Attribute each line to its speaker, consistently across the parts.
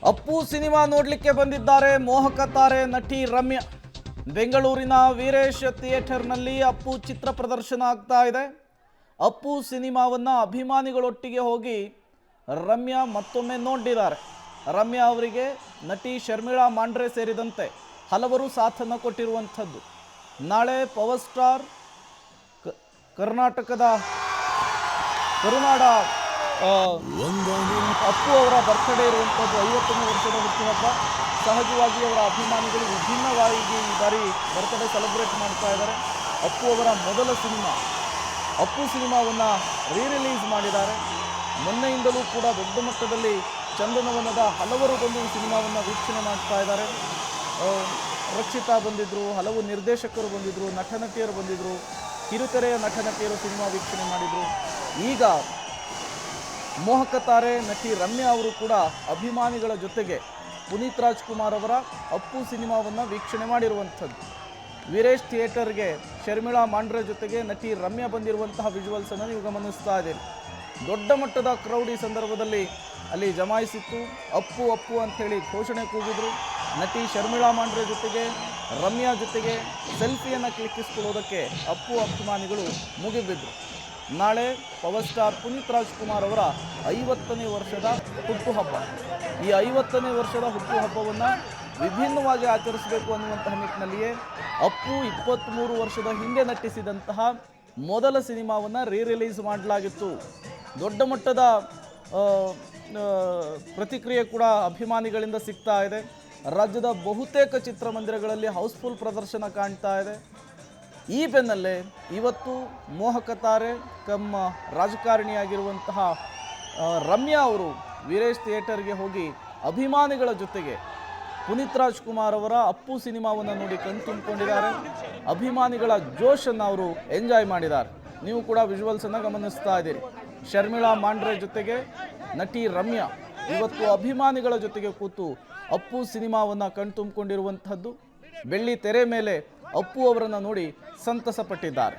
Speaker 1: Appu cinema ನೋಡಲಿಕ್ಕೆ ಬಂದಿದ್ದಾರೆ ಮೋಹಕ ತಾರೆ ನಟಿ ರಮ್ಯಾ. ಬೆಂಗಳೂರಿನ ವೀರೇಶ್ ಥಿಯೇಟರ್ನಲ್ಲಿ ಅಪ್ಪು ಚಿತ್ರ ಪ್ರದರ್ಶನ ಆಗ್ತಾ ಇದೆ. ಅಪ್ಪು ಸಿನಿಮಾವನ್ನು ಅಭಿಮಾನಿಗಳೊಟ್ಟಿಗೆ ಹೋಗಿ ರಮ್ಯಾ ಮತ್ತೊಮ್ಮೆ ನೋಡಿದ್ದಾರೆ. ರಮ್ಯಾ ಅವರಿಗೆ ನಟಿ ಶರ್ಮಿಳಾ ಮಾಂಡ್ರೆ ಸೇರಿದಂತೆ ಹಲವರು ಸಾಥನ್ನು ಕೊಟ್ಟಿರುವಂಥದ್ದು. ನಾಳೆ ಪವರ್ ಸ್ಟಾರ್ ಕರ್ನಾಟಕದ ಕರುನಾಡ ಅಪ್ಪು ಅವರ ಬರ್ತ್ಡೇ ಇರುವಂಥದ್ದು, 50ನೇ ವರ್ಷದ ಹುಟ್ಟುಹಬ್ಬ. ಸಹಜವಾಗಿ ಅವರ ಅಭಿಮಾನಿಗಳು ವಿಭಿನ್ನವಾಗಿ ಈ ಬಾರಿ ಬರ್ತ್ಡೇ ಸೆಲೆಬ್ರೇಟ್ ಮಾಡ್ತಾ ಇದ್ದಾರೆ. ಅಪ್ಪು ಅವರ ಮೊದಲ ಸಿನಿಮಾ ಅಪ್ಪು ಸಿನಿಮಾವನ್ನು ರಿಲೀಸ್ ಮಾಡಿದ್ದಾರೆ. ಮೊನ್ನೆಯಿಂದಲೂ ಕೂಡ ದೊಡ್ಡ ಮಟ್ಟದಲ್ಲಿ ಚಂದನವನದ ಹಲವರು ಬಂದು ಈ ಸಿನಿಮಾವನ್ನು ವೀಕ್ಷಣೆ ಮಾಡ್ತಾ ಇದ್ದಾರೆ. ರಕ್ಷಿತಾ ಬಂದಿದ್ದರು, ಹಲವು ನಿರ್ದೇಶಕರು ಬಂದಿದ್ದರು, ನಟ ನಟಿಯರು ಬಂದಿದ್ದರು, ಕಿರುತೆರೆಯ ನಟ ನಟಿಯರು ಸಿನಿಮಾ ವೀಕ್ಷಣೆ ಮಾಡಿದರು. ಈಗ ಮೋಹಕ ತಾರೆ ನಟಿ ರಮ್ಯಾ ಅವರು ಕೂಡ ಅಭಿಮಾನಿಗಳ ಜೊತೆಗೆ ಪುನೀತ್ ರಾಜ್ಕುಮಾರ್ ಅವರ ಅಪ್ಪು ಸಿನಿಮಾವನ್ನು ವೀಕ್ಷಣೆ ಮಾಡಿರುವಂಥದ್ದು. ವೀರೇಶ್ ಥಿಯೇಟರ್ಗೆ ಶರ್ಮಿಳಾ ಮಾಂಡ್ರೆ ಜೊತೆಗೆ ನಟಿ ರಮ್ಯಾ ಬಂದಿರುವಂತಹ ವಿಜುವಲ್ಸನ್ನು ನೀವು ಗಮನಿಸ್ತಾ ಇದ್ದೀರಿ. ದೊಡ್ಡ ಮಟ್ಟದ ಕ್ರೌಡ್ ಈ ಸಂದರ್ಭದಲ್ಲಿ ಅಲ್ಲಿ ಜಮಾಯಿಸಿತ್ತು. ಅಪ್ಪು ಅಪ್ಪು ಅಂಥೇಳಿ ಘೋಷಣೆ ಕೂಗಿದ್ರು. ನಟಿ ಶರ್ಮಿಳಾ ಮಾಂಡ್ರೆ ಜೊತೆಗೆ ರಮ್ಯಾ ಜೊತೆಗೆ ಸೆಲ್ಫಿಯನ್ನು ಕ್ಲಿಕ್ಕಿಸಿಕೊಳ್ಳೋದಕ್ಕೆ ಅಪ್ಪು ಅಭಿಮಾನಿಗಳು ಮುಗಿಬಿದ್ರು. ನಾಳೆ ಪವರ್ ಸ್ಟಾರ್ ಪುನೀತ್ ರಾಜ್ಕುಮಾರ್ ಅವರ 50ನೇ ವರ್ಷದ ಹುಟ್ಟುಹಬ್ಬ. ಈ 50ನೇ ವರ್ಷದ ಹುಟ್ಟುಹಬ್ಬವನ್ನು ವಿಭಿನ್ನವಾಗಿ ಆಚರಿಸಬೇಕು ಅನ್ನುವಂತಹ ನಿಟ್ಟಿನಲ್ಲಿಯೇ ಅಪ್ಪು 23 ವರ್ಷದ ಹಿಂದೆ ನಟಿಸಿದಂತಹ ಮೊದಲ ಸಿನಿಮಾವನ್ನು ರಿಲೀಸ್ ಮಾಡಲಾಗಿತ್ತು. ದೊಡ್ಡ ಮಟ್ಟದ ಪ್ರತಿಕ್ರಿಯೆ ಕೂಡ ಅಭಿಮಾನಿಗಳಿಂದ ಸಿಗ್ತಾ ಇದೆ. ರಾಜ್ಯದ ಬಹುತೇಕ ಚಿತ್ರಮಂದಿರಗಳಲ್ಲಿ ಹೌಸ್ಫುಲ್ ಪ್ರದರ್ಶನ ಕಾಣ್ತಾ ಇದೆ. ಈ ಬೆನ್ನಲ್ಲೇ ಇವತ್ತು ಮೋಹಕ ತಾರೆ ಕಮ್ಮ ರಾಜಕಾರಣಿಯಾಗಿರುವಂತಹ ರಮ್ಯಾ ಅವರು ವೀರೇಶ್ ಥಿಯೇಟರ್ಗೆ ಹೋಗಿ ಅಭಿಮಾನಿಗಳ ಜೊತೆಗೆ ಪುನೀತ್ ರಾಜ್ಕುಮಾರ್ ಅವರ ಅಪ್ಪು ಸಿನಿಮಾವನ್ನು ನೋಡಿ ಕಣ್ತುಂಬಿಕೊಂಡಿದ್ದಾರೆ. ಅಭಿಮಾನಿಗಳ ಜೋಶನ್ನು ಅವರು ಎಂಜಾಯ್ ಮಾಡಿದ್ದಾರೆ. ನೀವು ಕೂಡ ವಿಜುವಲ್ಸನ್ನು ಗಮನಿಸ್ತಾ ಇದ್ದೀರಿ. ಶರ್ಮಿಳಾ ಮಾಂಡ್ರೆ ಜೊತೆಗೆ ನಟಿ ರಮ್ಯಾ ಇವತ್ತು ಅಭಿಮಾನಿಗಳ ಜೊತೆಗೆ ಕೂತು ಅಪ್ಪು ಸಿನಿಮಾವನ್ನು ಕಣ್ತುಂಬಿಕೊಂಡಿರುವಂಥದ್ದು. ಬೆಳ್ಳಿ ತೆರೆ ಮೇಲೆ ಅಪ್ಪು ಅವರನ್ನು ನೋಡಿ ಸಂತಸ ಪಟ್ಟಿದ್ದಾರೆ.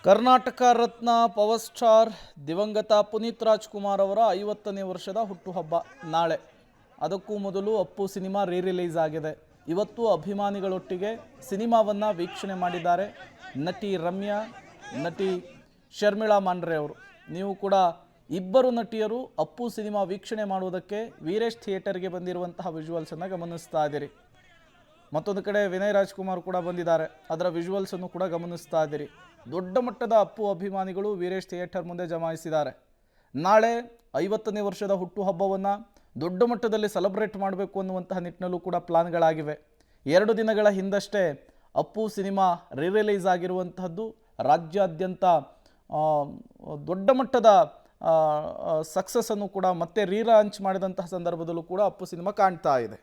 Speaker 1: ಕರ್ನಾಟಕ ರತ್ನ ಪವರ್ ಸ್ಟಾರ್ ದಿವಂಗತ ಪುನೀತ್ ರಾಜ್ಕುಮಾರ್ ಅವರ 50ನೇ ವರ್ಷದ ಹುಟ್ಟುಹಬ್ಬ ನಾಳೆ. ಅದಕ್ಕೂ ಮೊದಲು ಅಪ್ಪು ಸಿನಿಮಾ ರಿಲೀಸ್ ಆಗಿದೆ. ಇವತ್ತು ಅಭಿಮಾನಿಗಳೊಟ್ಟಿಗೆ ಸಿನಿಮಾವನ್ನು ವೀಕ್ಷಣೆ ಮಾಡಿದ್ದಾರೆ ನಟಿ ರಮ್ಯಾ, ನಟಿ ಶರ್ಮಿಳಾ ಮಾಂಡ್ರೆ ಅವರು. ನೀವು ಕೂಡ ಇಬ್ಬರು ನಟಿಯರು ಅಪ್ಪು ಸಿನಿಮಾ ವೀಕ್ಷಣೆ ಮಾಡುವುದಕ್ಕೆ ವೀರೇಶ್ ಥಿಯೇಟರ್ಗೆ ಬಂದಿರುವಂತಹ ವಿಜುವಲ್ಸನ್ನು ಗಮನಿಸ್ತಾ ಇದ್ದೀರಿ. ಮತ್ತೊಂದು ಕಡೆ ವಿನಯ್ ರಾಜ್ಕುಮಾರ್ ಕೂಡ ಬಂದಿದ್ದಾರೆ, ಅದರ ವಿಜುವಲ್ಸನ್ನು ಕೂಡ ಗಮನಿಸ್ತಾ ಇದ್ದೀರಿ. ದೊಡ್ಡ ಮಟ್ಟದ ಅಪ್ಪು ಅಭಿಮಾನಿಗಳು ವೀರೇಶ್ ಥಿಯೇಟರ್ ಮುಂದೆ ಜಮಾಯಿಸಿದ್ದಾರೆ. ನಾಳೆ 50ನೇ ವರ್ಷದ ಹುಟ್ಟುಹಬ್ಬವನ್ನು ದೊಡ್ಡ ಮಟ್ಟದಲ್ಲಿ ಸೆಲೆಬ್ರೇಟ್ ಮಾಡಬೇಕು ಅನ್ನುವಂತಹ ನಿಟ್ಟಿನಲ್ಲೂ ಕೂಡ ಪ್ಲಾನ್ಗಳಾಗಿವೆ. 2 ದಿನಗಳ ಹಿಂದಷ್ಟೇ ಅಪ್ಪು ಸಿನಿಮಾ ರಿಲೀಸ್ ಆಗಿರುವಂತಹದ್ದು. ರಾಜ್ಯಾದ್ಯಂತ ದೊಡ್ಡ ಮಟ್ಟದ ಸಕ್ಸಸ್ಸನ್ನು ಕೂಡ ಮತ್ತೆ ರೀಲಾಂಚ್ ಮಾಡಿದಂತಹ ಸಂದರ್ಭದಲ್ಲೂ ಕೂಡ ಅಪ್ಪು ಸಿನಿಮಾ ಕಾಣ್ತಾ ಇದೆ.